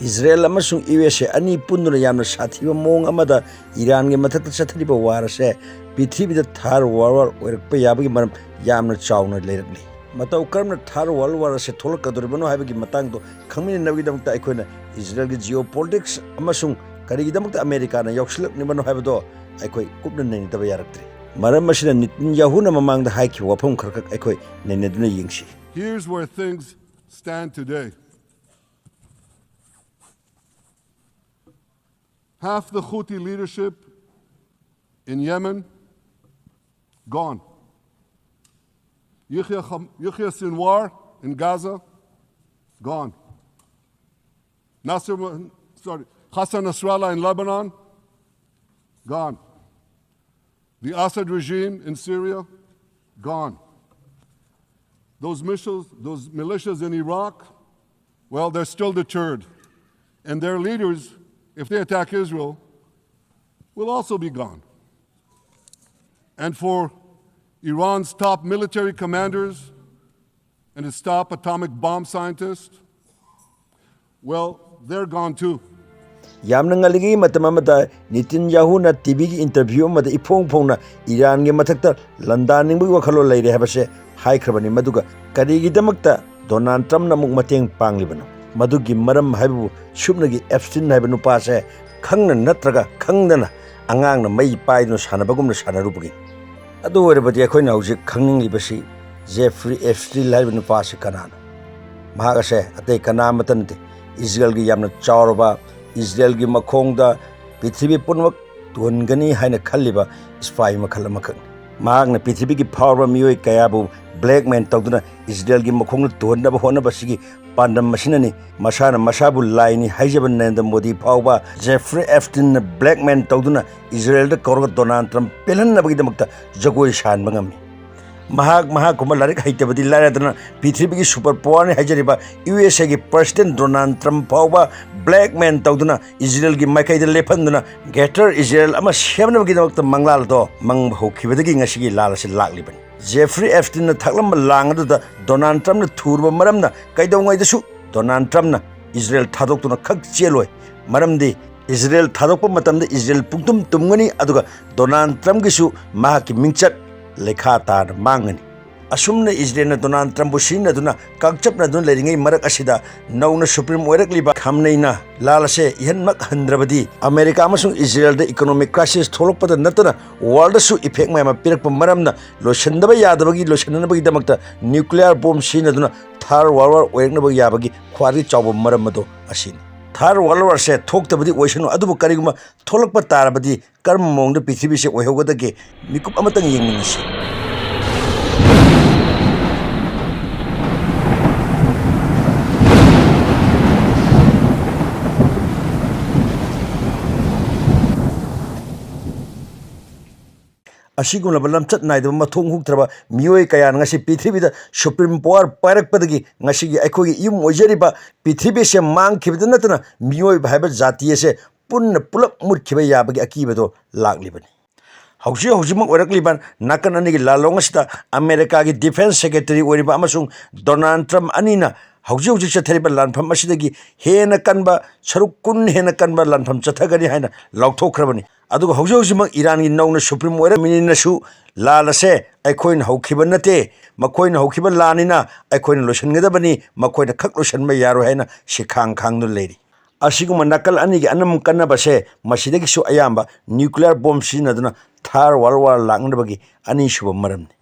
Israel amasung USA ani punna yamna sathiba mong amada Iran ge mathakta chathriba warase prithibida thar war oirakpa yabagi maram yamna chawna leirakni matau karamna thar war se tholakadoribano haibagi matangdo khangmini nabgidamta aikoina Israel ge geopolitics amasung karigidamta America na yokslaknibano haibado aikoi kupna nei taba yaraktri maram masina Netanyahu na mamangda haiki wafam kharkak aikoi neneduna yingsi. Here's where things stand today. Half the Houthi leadership in Yemen, gone. Yahya Sinwar in Gaza, gone. Hassan Nasrallah in Lebanon, gone. The Assad regime in Syria, gone. Those militias in Iraq, well, they're still deterred. And their leaders, if they attack Israel, will also be gone. And for Iran's top military commanders and its top atomic bomb scientists, well, they're gone too. Yamna ngaligi matamamata Netanyahu na TV gi interview amada ipong phongna Iran ge mathakta landaning bu wakhalo leire habase haikrabani maduga karigi damakta Donald Trump na muk mateng panglibano madugi maram haibu shubnagi Epstein haibu nupa se khangna natraga khangdana angang na mai pai no sanabagum na sanarubugi adu orebadi akhoina hojik khanginglibasi Jeffrey Epstein haibu nupa se kanana mahaga se atei kana matanti Israel gi yamna chawrba Israel gi makhongda Prithibi punmak tuhangani haina khalliba spy makhal amakhan magna Prithibi gi power miyoi kayabu blackmail tawduna Israel gi makhongna tuhannaba honaba sigi pandam masinani masana masabu laini haijaban Narendra Modi phawba Jeffrey Epstein blackmail tawduna Israel da korga Donald Trump pelannabagi damakta jagoi shan bangami mahak kuma larik haitabadi laradana Prithibi gi super power ni haijariba USA gi president Donald Trump phawba blackmail tawduna Israel gi maikaida lephanduna greater Israel ama shemnabagi damakta manglal do mang hokhibadagi ngasigi lalasi laklibani Jeffrey Epstein na thaklam langada Donald Trump na thurba maramna kaidongai dasu Donald Trump na Israel thadokuna khak cheloi maramdi Israel thadokpa matamda Israel pungtum tumngani aduga Donald Trump gisu mahaki mingchat lekha tar mangani asumna Israel na Donald Trump busin aduna kakchap na dun leringai marak asida nauna supreme oirakliba khamneina lalase ihanmak handrabadi America amasung Israel da economic crisis tholokpada natana world su effect ma pirakpa maramna loshandaba yadabagi loshananabagi damakta nuclear bomb sin aduna thar war oiraknabagi yabagi khwari chawba maramado asin thar war se thoktabadi oisanu adubu kariguma tholokpa tarabadi karm mongda Prithibi se oihogadage mikup amatang yengninasi Asiguna Lamchat Naidaba mathong huktraba miyoi kaya ngasi Prithibi da supreme power pairakpadagi ngasigi aikhogi yum oijariba Prithibi se mangkhibada natana miyoi bhaiba jatiye se punna pulap murkhiba yabagi akibado laklibani haujimak oirakliban nakan anigi lalongasida America gi defense secretary oiriba amasung Donald Trump anina hauji chathariba lanpham asidagi hena kanba sarukun hena kanba lanpham chathagani haina lauthokrabani aduga haujimak Iran gi nauna supreme oira mininasu lalase aikoin haukiba nate makoin haukiba lanina aikoin loshangadabani makoin khak loshanba yaro haina sikhang khangnu leiri asiguma nakal anigi anam kannabase masidagi su ayamba nuclear bomb sinaduna thar war langnabagi ani suba maramni